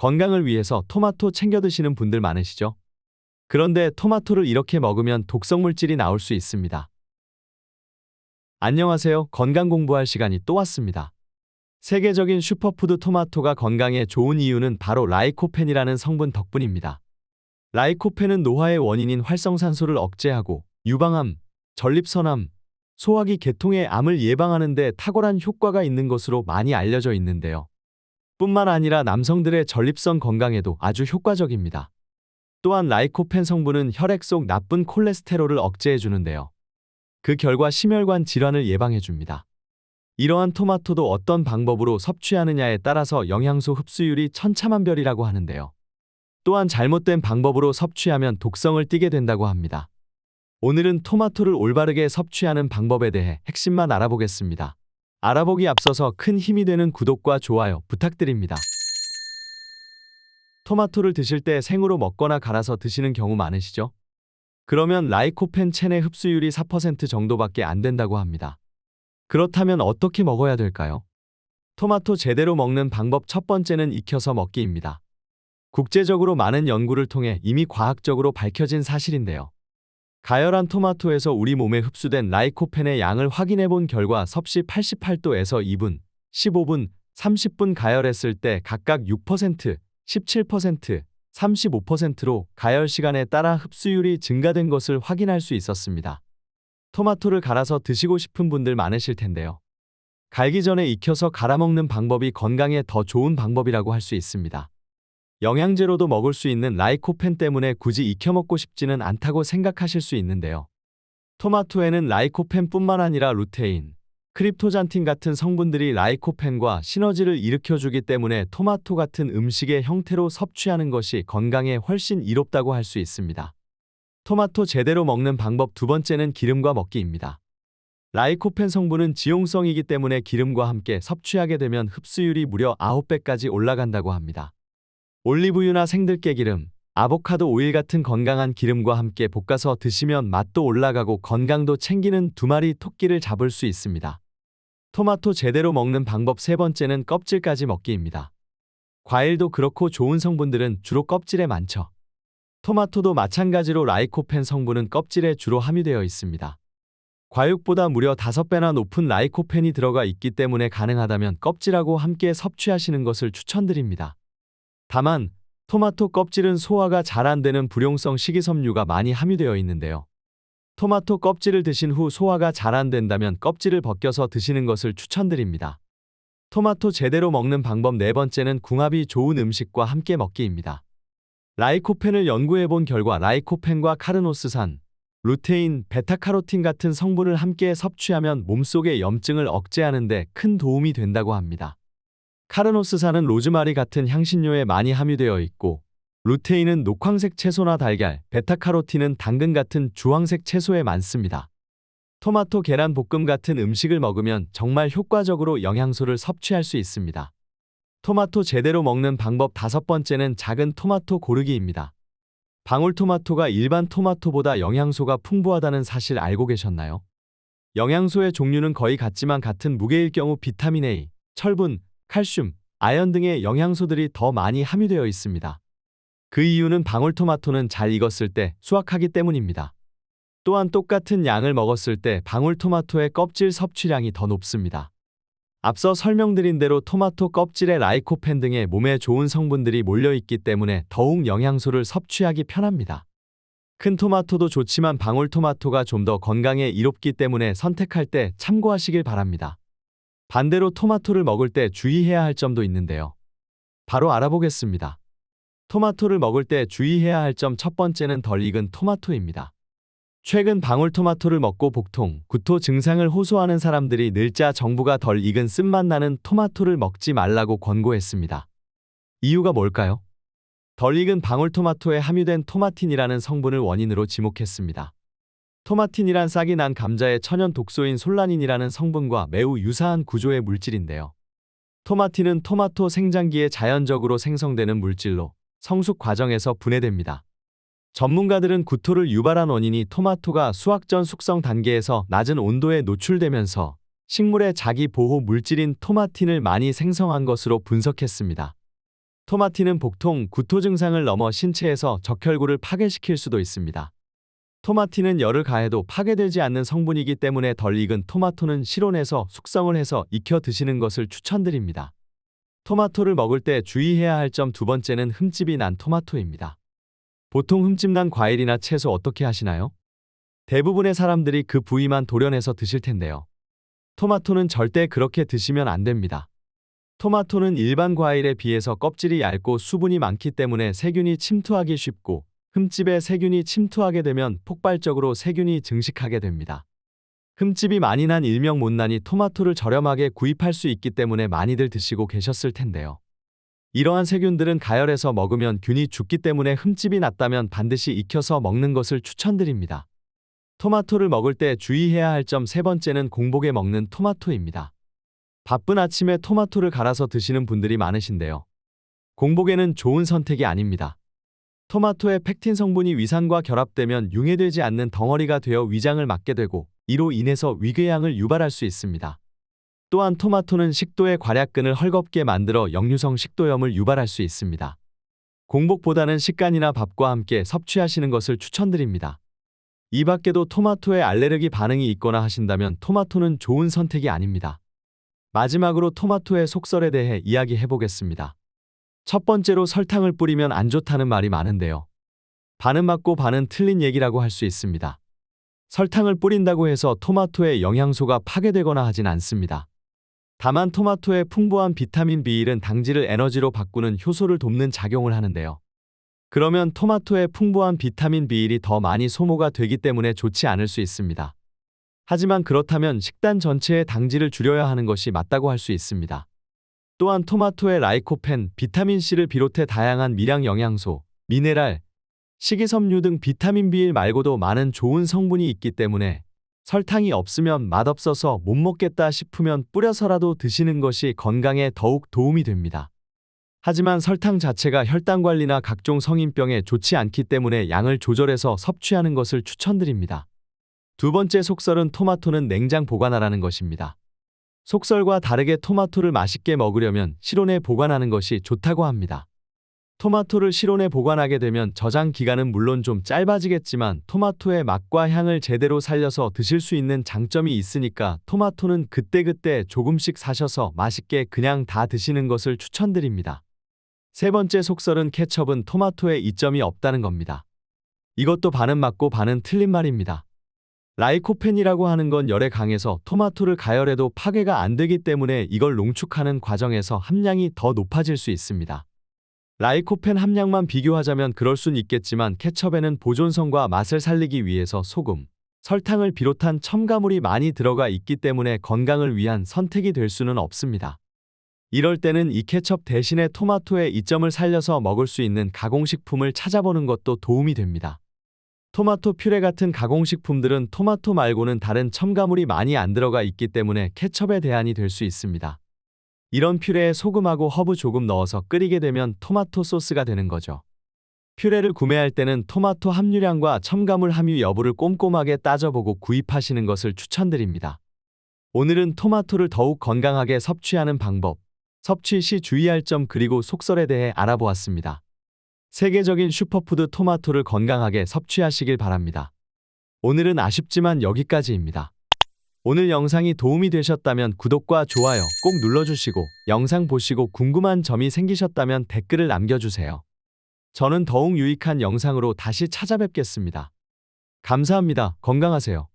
건강을 위해서 토마토 챙겨 드시는 분들 많으시죠? 그런데 토마토를 이렇게 먹으면 독성 물질이 나올 수 있습니다. 안녕하세요. 건강 공부할 시간이 또 왔습니다. 세계적인 슈퍼푸드 토마토가 건강에 좋은 이유는 바로 라이코펜이라는 성분 덕분입니다. 라이코펜은 노화의 원인인 활성산소를 억제하고 유방암, 전립선암, 소화기 계통의 암을 예방하는 데 탁월한 효과가 있는 것으로 많이 알려져 있는데요. 뿐만 아니라 남성들의 전립선 건강에도 아주 효과적입니다. 또한 라이코펜 성분은 혈액 속 나쁜 콜레스테롤을 억제해 주는데요. 그 결과 심혈관 질환을 예방해 줍니다. 이러한 토마토도 어떤 방법으로 섭취하느냐에 따라서 영양소 흡수율이 천차만별이라고 하는데요. 또한 잘못된 방법으로 섭취하면 독성을 띠게 된다고 합니다. 오늘은 토마토를 올바르게 섭취하는 방법에 대해 핵심만 알아보겠습니다. 알아보기 앞서서 큰 힘이 되는 구독과 좋아요 부탁드립니다. 토마토를 드실 때 생으로 먹거나 갈아서 드시는 경우 많으시죠? 그러면 라이코펜 체내 흡수율이 4% 정도밖에 안 된다고 합니다. 그렇다면 어떻게 먹어야 될까요? 토마토 제대로 먹는 방법 첫 번째는 익혀서 먹기입니다. 국제적으로 많은 연구를 통해 이미 과학적으로 밝혀진 사실인데요. 가열한 토마토에서 우리 몸에 흡수된 라이코펜의 양을 확인해 본 결과 섭씨 88도에서 2분, 15분, 30분 가열했을 때 각각 6%, 17%, 35%로 가열 시간에 따라 흡수율이 증가된 것을 확인할 수 있었습니다. 토마토를 갈아서 드시고 싶은 분들 많으실 텐데요. 갈기 전에 익혀서 갈아 먹는 방법이 건강에 더 좋은 방법이라고 할 수 있습니다. 영양제로도 먹을 수 있는 라이코펜 때문에 굳이 익혀 먹고 싶지는 않다고 생각하실 수 있는데요. 토마토에는 라이코펜뿐만 아니라 루테인, 크립토잔틴 같은 성분들이 라이코펜과 시너지를 일으켜주기 때문에 토마토 같은 음식의 형태로 섭취하는 것이 건강에 훨씬 이롭다고 할 수 있습니다. 토마토 제대로 먹는 방법 두 번째는 기름과 먹기입니다. 라이코펜 성분은 지용성이기 때문에 기름과 함께 섭취하게 되면 흡수율이 무려 9배까지 올라간다고 합니다. 올리브유나 생들깨 기름, 아보카도 오일 같은 건강한 기름과 함께 볶아서 드시면 맛도 올라가고 건강도 챙기는 두 마리 토끼를 잡을 수 있습니다. 토마토 제대로 먹는 방법 세 번째는 껍질까지 먹기입니다. 과일도 그렇고 좋은 성분들은 주로 껍질에 많죠. 토마토도 마찬가지로 라이코펜 성분은 껍질에 주로 함유되어 있습니다. 과육보다 무려 5배나 높은 라이코펜이 들어가 있기 때문에 가능하다면 껍질하고 함께 섭취하시는 것을 추천드립니다. 다만 토마토 껍질은 소화가 잘 안 되는 불용성 식이섬유가 많이 함유되어 있는데요. 토마토 껍질을 드신 후 소화가 잘 안 된다면 껍질을 벗겨서 드시는 것을 추천드립니다. 토마토 제대로 먹는 방법 네 번째는 궁합이 좋은 음식과 함께 먹기입니다. 라이코펜을 연구해 본 결과 라이코펜과 카르노스산, 루테인, 베타카로틴 같은 성분을 함께 섭취하면 몸속의 염증을 억제하는 데 큰 도움이 된다고 합니다. 카르노스산은 로즈마리 같은 향신료에 많이 함유되어 있고 루테인은 녹황색 채소나 달걀, 베타카로틴은 당근 같은 주황색 채소에 많습니다. 토마토 계란 볶음 같은 음식을 먹으면 정말 효과적으로 영양소를 섭취할 수 있습니다. 토마토 제대로 먹는 방법 다섯 번째는 작은 토마토 고르기입니다. 방울토마토가 일반 토마토보다 영양소가 풍부하다는 사실 알고 계셨나요? 영양소의 종류는 거의 같지만 같은 무게일 경우 비타민 A, 철분, 칼슘, 아연 등의 영양소들이 더 많이 함유되어 있습니다. 그 이유는 방울토마토는 잘 익었을 때 수확하기 때문입니다. 또한 똑같은 양을 먹었을 때 방울토마토의 껍질 섭취량이 더 높습니다. 앞서 설명드린 대로 토마토 껍질에 라이코펜 등의 몸에 좋은 성분들이 몰려있기 때문에 더욱 영양소를 섭취하기 편합니다. 큰 토마토도 좋지만 방울토마토가 좀 더 건강에 이롭기 때문에 선택할 때 참고하시길 바랍니다. 반대로 토마토를 먹을 때 주의해야 할 점도 있는데요. 바로 알아보겠습니다. 토마토를 먹을 때 주의해야 할 점 첫 번째는 덜 익은 토마토입니다. 최근 방울토마토를 먹고 복통, 구토 증상을 호소하는 사람들이 늘자 정부가 덜 익은 쓴맛 나는 토마토를 먹지 말라고 권고했습니다. 이유가 뭘까요? 덜 익은 방울토마토에 함유된 토마틴이라는 성분을 원인으로 지목했습니다. 토마틴이란 싹이 난 감자의 천연 독소인 솔라닌이라는 성분과 매우 유사한 구조의 물질인데요. 토마틴은 토마토 생장기에 자연적으로 생성되는 물질로 성숙 과정에서 분해됩니다. 전문가들은 구토를 유발한 원인이 토마토가 수확 전 숙성 단계에서 낮은 온도에 노출되면서 식물의 자기 보호 물질인 토마틴을 많이 생성한 것으로 분석했습니다. 토마티는 복통, 구토 증상을 넘어 신체에서 적혈구를 파괴시킬 수도 있습니다. 토마티는 열을 가해도 파괴되지 않는 성분이기 때문에 덜 익은 토마토는 실온에서 숙성을 해서 익혀 드시는 것을 추천드립니다. 토마토를 먹을 때 주의해야 할 점 두 번째는 흠집이 난 토마토입니다. 보통 흠집 난 과일이나 채소 어떻게 하시나요? 대부분의 사람들이 그 부위만 도려내서 드실 텐데요. 토마토는 절대 그렇게 드시면 안 됩니다. 토마토는 일반 과일에 비해서 껍질이 얇고 수분이 많기 때문에 세균이 침투하기 쉽고 흠집에 세균이 침투하게 되면 폭발적으로 세균이 증식하게 됩니다. 흠집이 많이 난 일명 못난이 토마토를 저렴하게 구입할 수 있기 때문에 많이들 드시고 계셨을 텐데요. 이러한 세균들은 가열해서 먹으면 균이 죽기 때문에 흠집이 났다면 반드시 익혀서 먹는 것을 추천드립니다. 토마토를 먹을 때 주의해야 할 점 세 번째는 공복에 먹는 토마토입니다. 바쁜 아침에 토마토를 갈아서 드시는 분들이 많으신데요. 공복에는 좋은 선택이 아닙니다. 토마토의 펙틴 성분이 위산과 결합되면 융해되지 않는 덩어리가 되어 위장을 막게 되고 이로 인해서 위궤양을 유발할 수 있습니다. 또한 토마토는 식도의 괄약근을 헐겁게 만들어 역류성 식도염을 유발할 수 있습니다. 공복보다는 식간이나 밥과 함께 섭취하시는 것을 추천드립니다. 이 밖에도 토마토에 알레르기 반응이 있거나 하신다면 토마토는 좋은 선택이 아닙니다. 마지막으로 토마토의 속설에 대해 이야기해 보겠습니다. 첫 번째로 설탕을 뿌리면 안 좋다는 말이 많은데요. 반은 맞고 반은 틀린 얘기라고 할 수 있습니다. 설탕을 뿌린다고 해서 토마토의 영양소가 파괴되거나 하진 않습니다. 다만 토마토의 풍부한 비타민 B1은 당질을 에너지로 바꾸는 효소를 돕는 작용을 하는데요. 그러면 토마토의 풍부한 비타민 B1이 더 많이 소모가 되기 때문에 좋지 않을 수 있습니다. 하지만 그렇다면 식단 전체의 당질을 줄여야 하는 것이 맞다고 할 수 있습니다. 또한 토마토의 라이코펜, 비타민C를 비롯해 다양한 미량 영양소, 미네랄, 식이섬유 등 비타민 B1 말고도 많은 좋은 성분이 있기 때문에 설탕이 없으면 맛없어서 못 먹겠다 싶으면 뿌려서라도 드시는 것이 건강에 더욱 도움이 됩니다. 하지만 설탕 자체가 혈당 관리나 각종 성인병에 좋지 않기 때문에 양을 조절해서 섭취하는 것을 추천드립니다. 두 번째 속설은 토마토는 냉장 보관하라는 것입니다. 속설과 다르게 토마토를 맛있게 먹으려면 실온에 보관하는 것이 좋다고 합니다. 토마토를 실온에 보관하게 되면 저장 기간은 물론 좀 짧아지겠지만 토마토의 맛과 향을 제대로 살려서 드실 수 있는 장점이 있으니까 토마토는 그때그때 조금씩 사셔서 맛있게 그냥 다 드시는 것을 추천드립니다. 세 번째 속설은 케첩은 토마토에 이점이 없다는 겁니다. 이것도 반은 맞고 반은 틀린 말입니다. 라이코펜이라고 하는 건 열에 강해서 토마토를 가열해도 파괴가 안 되기 때문에 이걸 농축하는 과정에서 함량이 더 높아질 수 있습니다. 라이코펜 함량만 비교하자면 그럴 순 있겠지만 케첩에는 보존성과 맛을 살리기 위해서 소금, 설탕을 비롯한 첨가물이 많이 들어가 있기 때문에 건강을 위한 선택이 될 수는 없습니다. 이럴 때는 이 케첩 대신에 토마토의 이점을 살려서 먹을 수 있는 가공식품을 찾아보는 것도 도움이 됩니다. 토마토 퓨레 같은 가공식품들은 토마토 말고는 다른 첨가물이 많이 안 들어가 있기 때문에 케첩의 대안이 될 수 있습니다. 이런 퓨레에 소금하고 허브 조금 넣어서 끓이게 되면 토마토 소스가 되는 거죠. 퓨레를 구매할 때는 토마토 함유량과 첨가물 함유 여부를 꼼꼼하게 따져보고 구입하시는 것을 추천드립니다. 오늘은 토마토를 더욱 건강하게 섭취하는 방법, 섭취 시 주의할 점 그리고 속설에 대해 알아보았습니다. 세계적인 슈퍼푸드 토마토를 건강하게 섭취하시길 바랍니다. 오늘은 아쉽지만 여기까지입니다. 오늘 영상이 도움이 되셨다면 구독과 좋아요 꼭 눌러주시고 영상 보시고 궁금한 점이 생기셨다면 댓글을 남겨주세요. 저는 더욱 유익한 영상으로 다시 찾아뵙겠습니다. 감사합니다. 건강하세요.